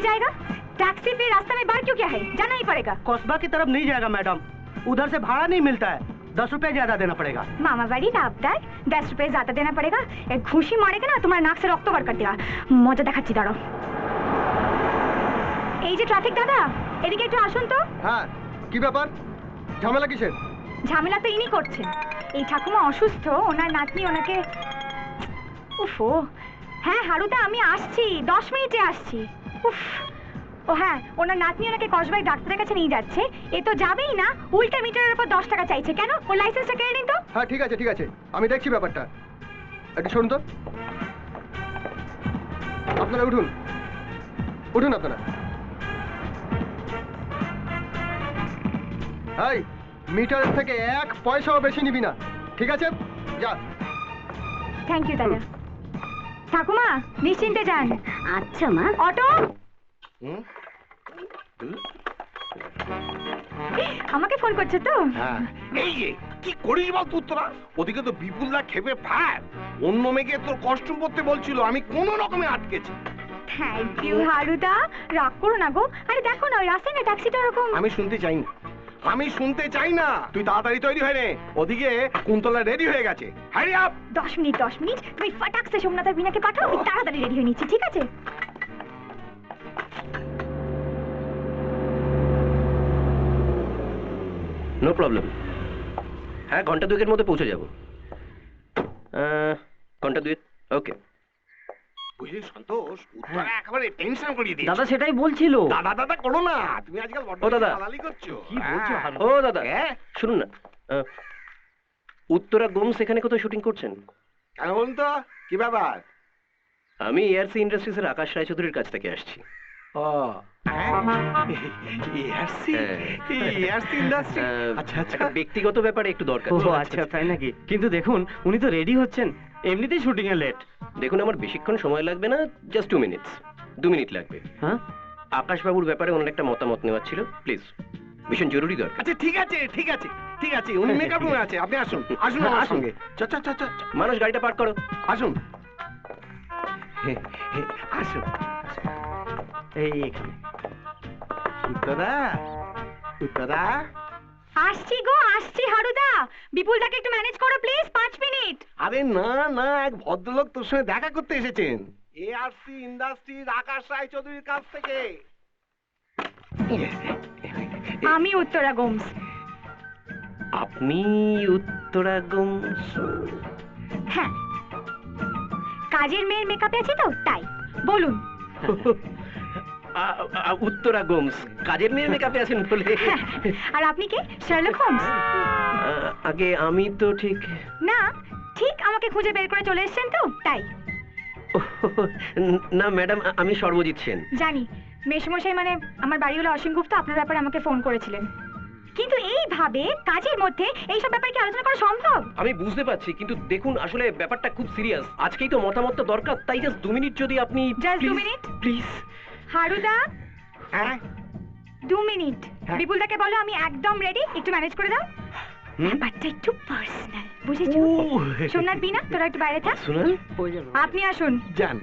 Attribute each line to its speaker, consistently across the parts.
Speaker 1: जाएगा? टैक्सी फिर रास्ते में बाहर क्यों क्या है? जाना ही पड़ेगा।
Speaker 2: कस्बा की तरफ नहीं जाएगा मैडम, उधर से भाड़ा नहीं मिलता है, 10 रुपए ज्यादा देना पड़ेगा।
Speaker 1: मामा बाड़ी राबदार, 10 रुपए ज्यादा देना पड़ेगा। एक घुषी मारेगा ना तुम्हारे नाक से रक्त বার कर देगा। মজা দেখাচ্ছি দাঁড়াও। এই যে ট্রাফিক দাদা, এদিকে একটু আসুন তো।
Speaker 3: হ্যাঁ, কি ব্যাপার? ঝামেলা কিসের?
Speaker 1: ঝামেলা তো ইনি করছেন। এই ঠাকুমা অসুস্থ, ওনার নাতনি ওনাকে। উফো, হ্যাঁ হারুদা আমি আসছি, 10 মিনিটে আসছি। উফ, ও হ্যাঁ, ওনার নাতনি ওনাকে কসবাই ডাক্তারের কাছে নিয়ে যাচ্ছে। এ তো যাবেই না, উল্টা মিটারের উপর 10 টাকা চাইছে। কেন? ওর লাইসেন্সটা কেড়ে নিন তো।
Speaker 3: হ্যাঁ ঠিক আছে ঠিক আছে, আমি দেখছি ব্যাপারটা। একটু শুনুন তো, আপনারা উঠুন উঠুন আপনারা। এই মিটারের থেকে 1 পয়সাও বেশি নিবি না, ঠিক আছে? যা।
Speaker 1: থ্যাংক ইউ দাদা। ঠাকুমা নিশ্চিন্তে যান।
Speaker 4: আচ্ছা মা।
Speaker 1: অটো, আমাকে ফোন করছো তো?
Speaker 5: হ্যাঁ, এই যে কি করিস বল তুই তোরা? ওদিকে তো বিপুলদা খেপে ফায়ার, অন্য মেয়েকে তোর কস্টিউম পরতে বলছিল, আমি কোনো রকমে আটকেছি।
Speaker 1: থ্যাংক ইউ হারুদা, রাগ করো না গো। আরে দেখো না ওই রাস্তায় না ট্যাক্সিটা ওরকম।
Speaker 5: আমি শুনতে চাই না, আমি শুনতে চাই না। তুই তাড়াতাড়ি তৈরি হয়ে নে, ওদিকে কুন্তলা রেডি হয়ে গেছে। Hurry up.
Speaker 1: 10 মিনিট তুমি ফটাক সে সোমনাথ আর বিনাকে পাঠাও, আমি তাড়াতাড়ি রেডি হয়ে নিচ্ছি, ঠিক আছে?
Speaker 6: No problem. হ্যাঁ, ঘন্টা 2 এর মধ্যে পৌঁছে যাব। ঘন্টা 2। ওকে।
Speaker 5: বুঝলি সন্তোষ, উত্তরা একেবারে টেনশন করিয়ে দিয়েছে।
Speaker 2: দাদা সেটাই বলছিল।
Speaker 5: দাদা দাদা করো না, তুমি আজকাল বড্ড
Speaker 6: ও দাদা।
Speaker 5: দালালি করছো।
Speaker 2: কি বলছো হারু?
Speaker 6: ও দাদা, শুনুন না, উত্তরা গোমস এখানে কোথাও শুটিং করছেন?
Speaker 5: কেন বলুন তো, কি ব্যাপার?
Speaker 6: আমি এআরসি ইন্ডাস্ট্রিজ এর আকাশ রায়চৌধুরীর কাছ থেকে আসছি।
Speaker 5: ও
Speaker 6: একটা ব্যক্তিগত ব্যাপারে একটু দরকার।
Speaker 2: ও আচ্ছা, তাই নাকি? কিন্তু দেখুন উনি তো রেডি হচ্ছেন, এমনিতেই শুটিং এ লেট।
Speaker 6: দেখুন আমার বেশিক্ষণ সময় লাগবে না, জাস্ট 2 মিনিটস। 2 মিনিট লাগবে।
Speaker 2: হ্যাঁ,
Speaker 6: আকাশ বাবুর ব্যাপারে ওনার একটা মতামত নেওয়ার ছিল, প্লিজ। ভীষণ জরুরি দরকার।
Speaker 5: আচ্ছা ঠিক আছে ঠিক আছে ঠিক আছে, উনি মেকআপ রুমে আছে, আপনি আসুন আসুন আমার সঙ্গে। চ চ চ চ চ।
Speaker 6: মানুষ গাড়িটা পার্ক করো।
Speaker 5: আসুন আসুন।
Speaker 2: এই এখানে।
Speaker 5: উত্তরা উত্তরা।
Speaker 1: আসছি গো, আসছি হারুদা। বিপুলদাকে একটু ম্যানেজ করো প্লিজ, 5 মিনিট।
Speaker 5: আরে না না, এক ভদ্রলোক তোর সঙ্গে দেখা করতে এসেছেন, এআরসি ইন্ডাস্ট্রিজ আকাশ রায় চৌধুরীর কাছ থেকে।
Speaker 1: আমি উত্তরা গোমস।
Speaker 6: আপনি উত্তরা গোমস?
Speaker 1: হ্যাঁ, কাজের মেয়ের মেকআপে আছে তো, তাই বলুন।
Speaker 6: উত্তরা গোমস কাজের মেয়ের মেকআপে আছেন বলে।
Speaker 1: আর আপনি কে, শার্লক হোমস?
Speaker 6: আগে আমি তো ঠিক
Speaker 1: না, ঠিক আমাকে খুঁজে বের করে চলে এসেছেন তো, তাই।
Speaker 6: না ম্যাডাম, আমি সর্বজিৎ সেন।
Speaker 1: জানি, মেশমশাই মানে আমার বাড়ি হলো অসীম গুপ্ত, আপনার ব্যাপারে আমাকে ফোন করেছিলেন। কিন্তু এইভাবে কাজের মধ্যে এইসব ব্যাপারে কি আলোচনা করা সম্ভব?
Speaker 6: আমি বুঝতে পারছি, কিন্তু দেখুন আসলে ব্যাপারটা খুব সিরিয়াস, আজকেই তো মতামত দরকার, তাই জাস্ট 2 মিনিট যদি আপনি।
Speaker 1: Just 2 minute
Speaker 6: please.
Speaker 1: হারুদা,
Speaker 5: হ্যাঁ
Speaker 1: 2 মিনিট। বিপুলদাকে বলো আমি একদম রেডি, একটু ম্যানেজ করে দাও। ব্যাপারটা একটু পার্সোনাল, বুঝেছো? সোমনাথ বিনা, তোরা একটু বাইরে থাক।
Speaker 6: শুনুন,
Speaker 1: আপনি আসুন।
Speaker 5: যান।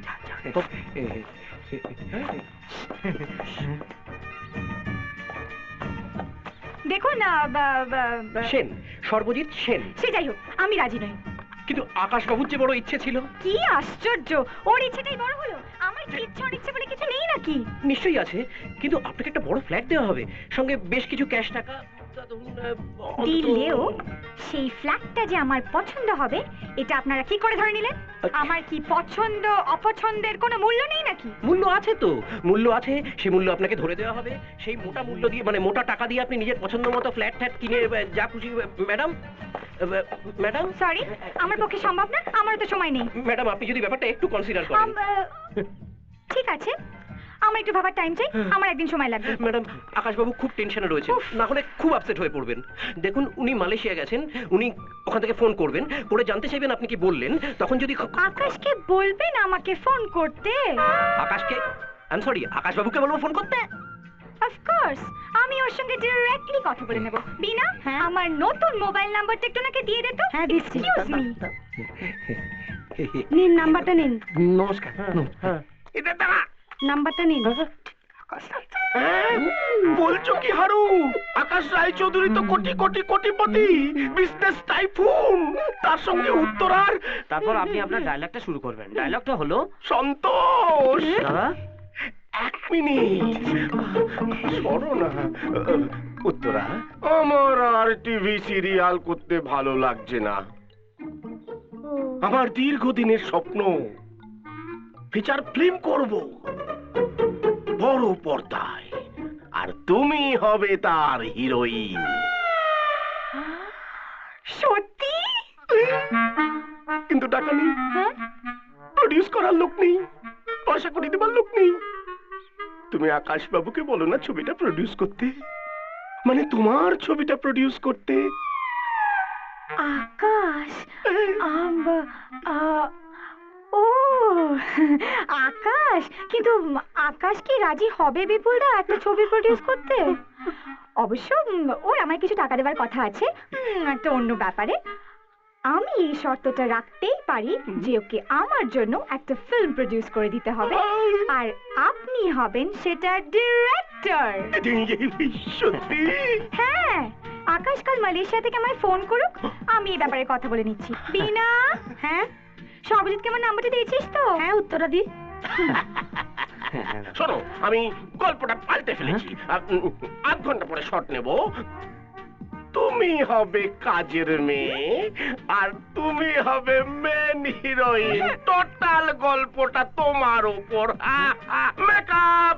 Speaker 1: দেখুন
Speaker 6: সেন, সর্বজিৎ সেন।
Speaker 1: সে যাই হোক, আমি রাজি নই।
Speaker 6: কিন্তু আকাশ বাবুর যে বড় ইচ্ছে ছিল।
Speaker 1: কি আশ্চর্য, ওর ইচ্ছেটাই বড় হলো। আমার কি ইচ্ছে অনিচ্ছে বলে কিছু নেই নাকি?
Speaker 6: নিশ্চয়ই আছে, কিন্তু আপনাকে একটা বড় ফ্ল্যাট দেওয়া হবে, সঙ্গে বেশ কিছু ক্যাশ টাকা।
Speaker 1: দিলেও সেই ফ্ল্যাটটা যে আমার পছন্দ হবে, এটা আপনারা কি করে ধরে নিলেন? আমার কি পছন্দ অপছন্দের কোনো মূল্য নেই নাকি?
Speaker 6: মূল্য আছে তো, মূল্য আছে, সেই মূল্য আপনাকে ধরে দেওয়া হবে। সেই মোটা মূল্য দিয়ে, মানে মোটা টাকা দিয়ে আপনি নিজের পছন্দ মতো ফ্ল্যাট ট্যাট কিনে যা খুশি। ম্যাডাম, ম্যাডাম
Speaker 1: সরি, আমার পক্ষে সম্ভব না, আমার তো সময় নেই।
Speaker 6: ম্যাডাম আপনি যদি ব্যাপারটা একটু কনসিডার করেন।
Speaker 1: ঠিক আছে, আমার একটু ভাবার টাইম চাই, আমার একদিন সময় লাগবে।
Speaker 6: ম্যাডাম, আকাশবাবু খুব টেনশনে রয়েছে, না হলে খুব আপসেট হয়ে পড়বেন। দেখুন উনি মালয়েশিয়া গেছেন, উনি ওখান থেকে ফোন করবেন, করে জানতে চাইবেন আপনি কি বললেন, তখন যদি।
Speaker 1: আকাশকে বলবেন আমাকে ফোন করতে?
Speaker 6: আকাশকে? আই এম সরি, আকাশবাবুকে বলবো ফোন করতে?
Speaker 1: অফ কোর্স, আমি ওর সঙ্গে ডাইরেক্টলি কথা বলে নেব। বিনা, আমার নতুন মোবাইল নাম্বারটা একটু নাকি দিয়ে দে তো।
Speaker 4: হ্যাঁ দিচ্ছি।
Speaker 1: এক্সকিউজ মি,
Speaker 4: নিন নাম্বারটা নিন।
Speaker 5: নমস্কার। এটা দাঁড়া,
Speaker 4: নাম্বারটা নিন।
Speaker 5: হ্যাঁ? বলছো কি হারু? আকাশ রায়চৌধুরী তো কোটি কোটি কোটিপতি, বিজনেস টাইফুন, তার সঙ্গে উত্তরার।
Speaker 6: তারপর আপনি আপনার ডায়লগটা শুরু করবেন। ডায়লগটা হলো,
Speaker 5: সন্তোষ,
Speaker 6: দাদা
Speaker 5: 1 মিনিট সরো না। উত্তরা, আমার আর টিভি সিরিয়াল করতে ভালো লাগছে না। আমার দীর্ঘদিনের স্বপ্ন ফিচার ফিল্ম করব বড় পর্দায়, আর তুমি হবে তার হিরোইন।
Speaker 1: সত্যি?
Speaker 5: কিন্তু টাকা নেই,
Speaker 1: হ্যাঁ?
Speaker 5: প্রডিউস করার লোক নেই, পয়সা করে দেবার লোক নেই। তুমি আকাশ বাবুকে বলো না ছবিটা প্রডিউস করতে, মানে তোমার ছবিটা প্রডিউস করতে।
Speaker 1: আকাশ, ও আকাশ, কিন্তু আকাশ কি রাজি হবে বিপুলদা একটা ছবি প্রডিউস করতে? অবশ্য ওর আমায় কিছু টাকা দেওয়ার কথা আছে, একটা অন্য ব্যাপারে। আমি এই শর্তটা রাখতেই পারি যে ওকে আমার জন্য একটা ফিল্ম প্রডিউস করে দিতে হবে, আর আপনি হবেন সেটা ডিরেক্টর।
Speaker 5: সত্যি?
Speaker 1: হ্যাঁ, আকাশ কাল মালয়েশিয়া থেকে আমায় ফোন করুক, আমি এই ব্যাপারে কথা বলে নিচ্ছি। বিনা, হ্যাঁ সর্বজিৎকে আমার নাম্বারটা দিয়েছিস তো? হ্যাঁ, উত্তরা দি।
Speaker 5: শোনো, আমি গল্পটা পাল্টে ফেলেছি। 8 ঘন্টা পরে শট নেব। তুমি হবে কাজের মেয়ে, আর তুমি হবে মেন হিরোইন। টোটাল গল্পটা তোমার উপর। মেকআপ।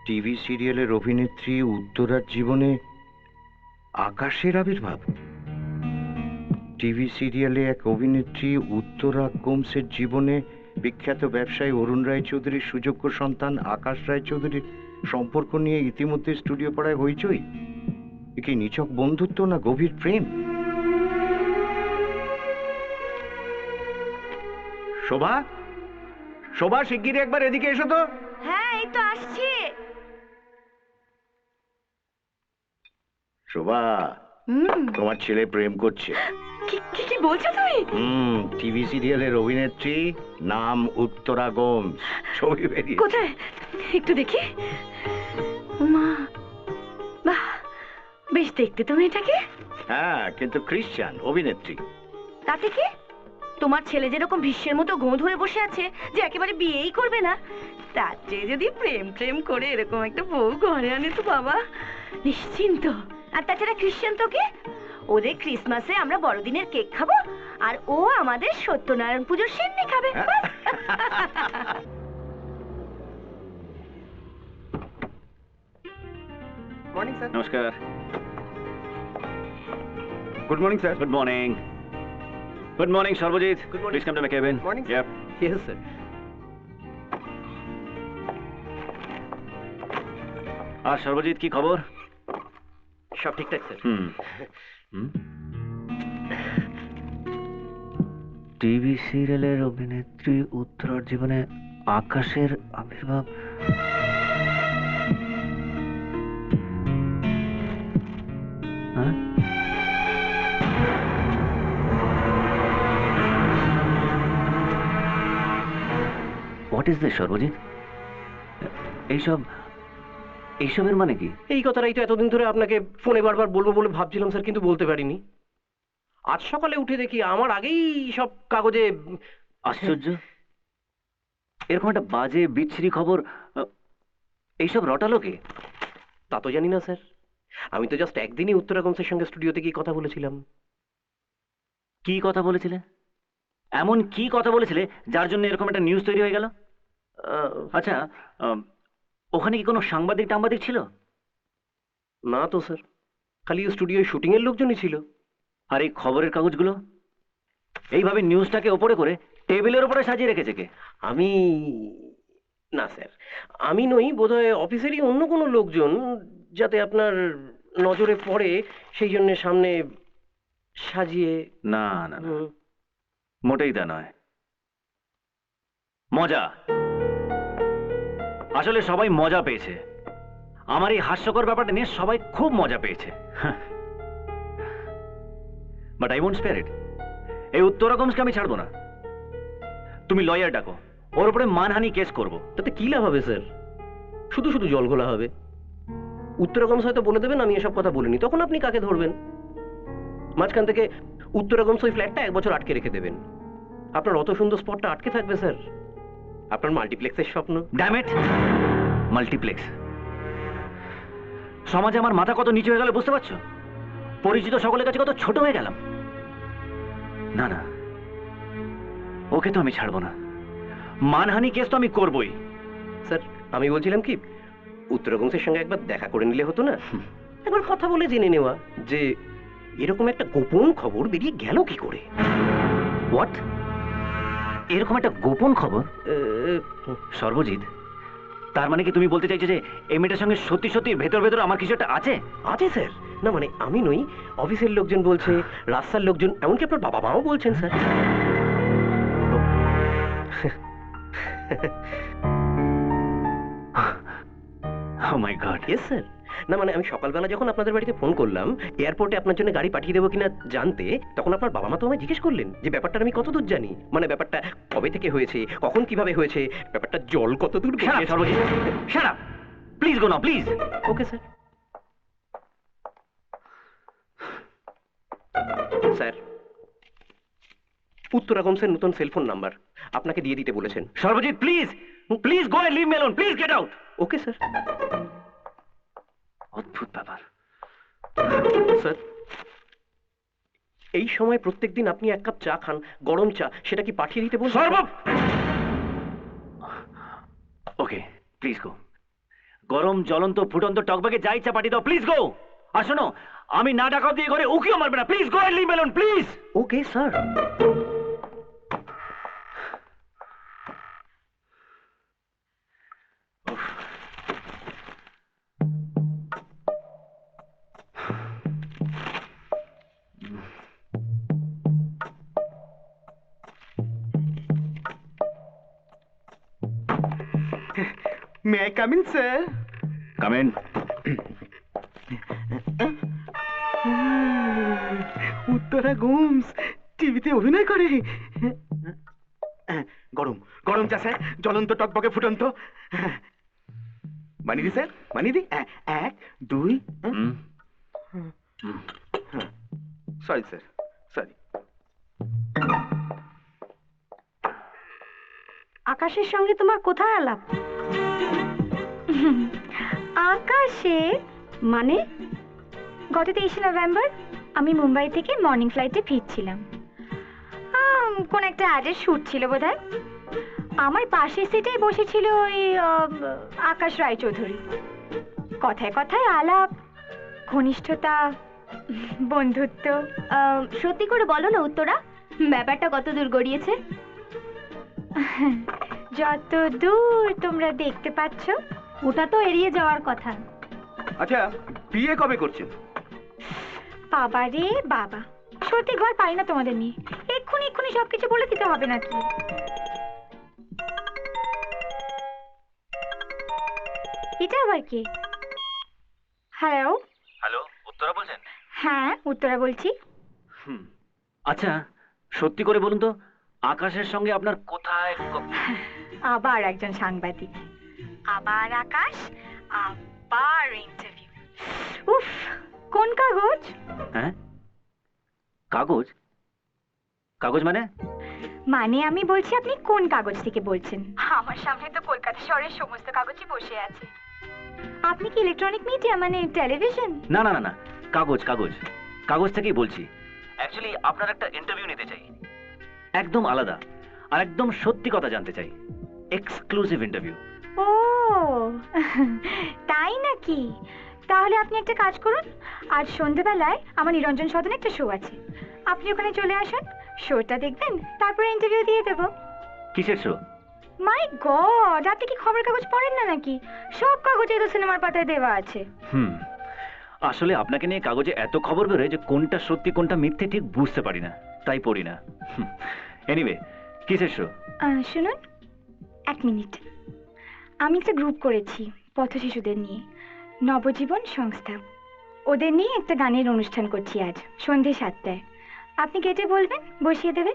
Speaker 4: টিভি সিরিয়ালের অভিনেত্রী উত্তরার জীবনে আকাশের আবির্ভাব। টিভি সিরিয়ালে এক অভিনেত্রী উত্তরা কোমসের জীবনে বিখ্যাত ব্যবসায়ী অরুণ রায়চৌধুরীর সুযোগ্য সন্তান আকাশ রায়চৌধুরীর সম্পর্ক নিয়ে ইতিমধ্যে স্টুডিও পাড়ায় হইচই। এ কি নিছক বন্ধুত্ব না গভীর প্রেম? শোভা, শোভা শিগগিরই একবার এদিকে এসো তো।
Speaker 1: হ্যাঁ, এই তো আসছি।
Speaker 4: শোভা, তোমার ছেলে প্রেম করছে।
Speaker 1: কি বলছো তুমি?
Speaker 4: টিভি সিরিয়ালের অভিনেত্রী, নাম উত্তরা গোমস, ছবি বেরিয়ে।
Speaker 1: কোথায় একটু দেখি। মা, বাহ, বেশ দেখতে তো মেয়েটাকে।
Speaker 4: হ্যাঁ, কিন্তু খ্রিস্টান অভিনেত্রী।
Speaker 1: তাতে কি? তোমার ছেলে যেরকম ভীষ্মের মতো গো ধরে বসে আছে যে একেবারে বিয়েই করবে না, তার চেয়ে যদি প্রেম করে এরকম একটা বউ ঘরে আনে তো বাবা নিশ্চিন্ত। আর তাছাড়া খ্রিস্টান তো কি, ওদের ক্রিসমাসে আমরা বড়দিনের কেক খাবো, আর ও আমাদের সত্যনারায়ণ পুজোর সিন্নি খাবে।
Speaker 3: Morning sir.
Speaker 7: নমস্কার।
Speaker 4: Good morning sir.
Speaker 7: Good morning. Good morning Sarbajit.
Speaker 6: Good morning.
Speaker 7: Please come to my cabin.
Speaker 3: Morning, sir.
Speaker 7: Yep.
Speaker 6: Yes sir.
Speaker 7: আর সর্বজিৎ কি খবর?
Speaker 6: সব ঠিকঠাক স্যার।
Speaker 7: টিভি সিরিয়ালের অভিনেত্রী উত্তরার জীবনে আকাশের আবির্ভাব। হ্যাঁ? What is this Sarbajit? এইসবের মানে কি?
Speaker 6: এই কথাটাই তো এতদিন ধরে আপনাকে ফোনে বারবার বলবো বলে ভাবছিলাম স্যার, কিন্তু বলতে পারিনি। আজ সকালে উঠে দেখি আমার আগেই সব কাগজে।
Speaker 7: আশ্চর্য, এরকম একটা বাজে বিচ্ছিরি খবর এইসব রটালো কে?
Speaker 6: তা তো জানি না স্যার, আমি তো জাস্ট একদিনই উত্তরা গোমসের সঙ্গে স্টুডিওতে গিয়ে কথা বলেছিলাম।
Speaker 7: কি কথা বলেছিলে? এমন কি কথা বলেছিলে যার জন্য এরকম একটা নিউজ তৈরি হয়ে গেল? আচ্ছা, ওখানে কি কোনো সাংবাদিক টাংবাদিক ছিল?
Speaker 6: না তো স্যার, খালি স্টুডিওয় শুটিং এর লোকজনই ছিল।
Speaker 7: আর এই খবরের কাগজগুলো এইভাবে নিউজটাকে ওপরে করে টেবিলের উপরে সাজিয়ে রেখেছে কে?
Speaker 6: আমি না স্যার, আমি নই, বোধহয় অফিসেরই অন্য কোনো লোকজন, যাতে আপনার নজরে পড়ে সেই জন্য সামনে সাজিয়ে।
Speaker 7: না না না, মোটেই তা নয়। মজা, আসলে সবাই মজা পেয়েছে। আমার এই হাস্যকর ব্যাপারটা নিয়ে সবাই খুব মজা পেয়েছে। বাট আই ওয়ন্ট স্পেয়ার ইট। এই উত্তরা গোমসকে আমি ছাড়বো না। তুমি লয়ার ডাকো, ওর উপরে মানহানি কেস করব।
Speaker 6: তাতে কি লাভ হবে স্যার? শুধু শুধু জল ঘোলা হবে। উত্তরাগমস হয়তো বলে দেবেন আমি এসব কথা বলিনি, তখন আপনি কাকে ধরবেন? মাঝখান থেকে উত্তরাগমস ওই ফ্ল্যাটটা 1 বছর আটকে রেখে দেবেন। আপনার অত সুন্দর স্পটটা আটকে থাকবে স্যার। আপনার মাল্টিপ্লেক্সের স্বপ্ন।
Speaker 7: Damn it, multiplex. সমাজে আমার মাথা কত নিচু হয়ে গেল বুঝতে পারছো? পরিচিত সকলের কাছে কত ছোট হয়ে গেলাম। না না, ওকে তো আমি ছাড়বো না। মানহানি কেস তো আমি করবই।
Speaker 6: স্যার আমি বলছিলাম কি, উত্তরাগমসের সঙ্গে একবার দেখা করে নিলে হতো না? একবার কথা বলে জেনে নেওয়া যে এরকম একটা গোপন খবর বেরিয়ে গেল কি করে।
Speaker 7: হোয়াট? এরকম একটা গোপন খবর? সর্বজিৎ, তার মানে কি তুমি বলতে চাইছো যে এই মেয়েটার সঙ্গে সত্যি সত্যি ভেতর ভেতর আমার কিছু একটা আছে?
Speaker 6: আছে স্যার। না মানে আমি নই, অফিসের লোকজন বলছে, রাস্তার লোকজন, এমনকি আপনার বাবা মাও বলছেন sir.
Speaker 7: Oh my God!
Speaker 6: Yes sir. না মানে আমি সকালবেলা যখন আপনাদের বাড়িতে ফোন করলাম এয়ারপোর্টে আপনার জন্য গাড়ি পাঠিয়ে দেবো কিনা জানতে, তখন আপনার বাবা মা তো আমায় জিজ্ঞেস করলেন যে ব্যাপারটা আমি কতদূর জানি, মানে ব্যাপারটা কবে থেকে হয়েছে, কখন কিভাবে হয়েছে, ব্যাপারটা জল কতদূর।
Speaker 7: Shut up, Sarbajit! Shut up! Please go now, please!
Speaker 6: Okay sir. Sir, উত্তরাগমসের নতুন সেলফোন নাম্বার আপনাকে দিয়ে দিতে বলেছেন।
Speaker 7: Sarbajit, please please go and leave me alone, please get out.
Speaker 6: Okay sir.
Speaker 7: অদ্ভুত ব্যাপার।
Speaker 6: স্যার, এই সময় প্রত্যেকদিন আপনি 1 কাপ চা খান, গরম চা, সেটা কি পাঠিয়ে দিতে বলছেন?
Speaker 7: সর্ব! ওকে, প্লিজ গো। গরম জ্বলন্ত ফুটন্ত টকবাকে যা ইচ্ছা পাঠিয়ে দাও, প্লিজ গো। আর শোনো, আমি না ডাকাও দিয়ে ঘরে উকিও মারবে না, please go and leave me alone, please.
Speaker 6: Okay sir.
Speaker 2: May I come in, sir?
Speaker 7: Come in.
Speaker 2: Uttara Gomes টিভিতে অভিনয় করে। গরম গরম চা স্যার, জ্বলন্ত টকবকে ফুটন্ত। বানিয়ে দি স্যার, বানিয়ে দি। 1 2। Sorry sir, sorry.
Speaker 1: আকাশের সঙ্গে তোমার কোথায় আলাপ? আকাশে মানে? গত 23শে নভেম্বর আমি মুম্বাই থেকে মর্নিং ফ্লাইটে ফিরছিলাম। কোন একটা অ্যাডের শ্যুট ছিল বোধহয়। আমার পাশের সিটেই বসেছিল ওই আকাশ রায়চৌধুরী। কথায় কথায় আলাপ, ঘনিষ্ঠতা, বন্ধুত্ব। সত্যি করে বলো না উত্তরা, ব্যাপারটা কত দূর গড়িয়েছে? যত দূর তোমরা দেখতে পাচ্ছ। ওটা তো এড়িয়ে যাওয়ার কথা।
Speaker 2: আচ্ছা, বিয়ে কবে করছেন?
Speaker 1: বাবা রে বাবা, সত্যি ঘর পাই না তোমাদের নিয়ে। এক্ষুনি এক্ষুনি সবকিছু বলে দিতে হবে নাকি? এটা আবার কি? হ্যালো।
Speaker 7: হ্যালো, উত্তরা বলছেন?
Speaker 1: হ্যাঁ, উত্তরা বলছি।
Speaker 7: আচ্ছা, সত্যি করে বলুন তো, আকাশের সঙ্গে আপনার কোথায়?
Speaker 1: আবার একজন সাংবাদিক, আবার আকাশ, আবার ইন্টারভিউ। উফ, কোন কাগজ?
Speaker 7: হ্যাঁ, কাগজ? কাগজ মানে?
Speaker 1: মানে আমি বলছি আপনি কোন কাগজ থেকে বলছেন? আমার সামনে তো কলকাতা শহরের সমস্ত কাগজই বসে আছে। আপনি কি ইলেকট্রনিক মিডিয়া, মানে টেলিভিশন?
Speaker 7: না না না না, কাগজ কাগজ কাগজ থেকেই বলছি। অ্যাকচুয়ালি আপনার একটা ইন্টারভিউ নিতে চাই, একদম আলাদা আর একদম সত্যি কথা জানতে চাই। Exclusive interview.
Speaker 1: ও তাই নাকি? তাহলে আপনি একটা কাজ করুন, আজ সন্ধ্যেবেলায় আমার নিরঞ্জন সদনে একটা শো আছে, আপনি ওখানে চলে আসুন, শোটা দেখবেন, তারপরে ইন্টারভিউ দিয়ে দেবো।
Speaker 7: কিসের শো?
Speaker 1: মাই গড, আপনি কি খবরের কাগজ পড়েন না নাকি? সব কাগজে তো সিনেমার পাতায় দেওয়া আছে।
Speaker 7: আসলে আপনাকে নিয়ে কাগজে এত খবর বেরোয় যে কোনটা সত্যি কোনটা মিথ্যে ঠিক বুঝতে পারি না, তাই পড়ি না। এনিওয়ে, কিসের শো?
Speaker 1: শুনুন, 1 মিনিট। আমি একটা গ্রুপ করেছি পথ শিশুদের নিয়ে, নবজীবন সংস্থা। ওদের নিয়ে একটা গানের অনুষ্ঠান করছি আজ সন্ধ্যে 7টায়। আপনি গেটে বলবেন, বসিয়ে দেবে,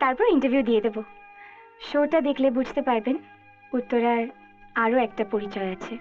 Speaker 1: তারপর ইন্টারভিউ দিয়ে দেবো। শোটা দেখলে বুঝতে পারবেন উত্তরার আরও একটা পরিচয় আছে।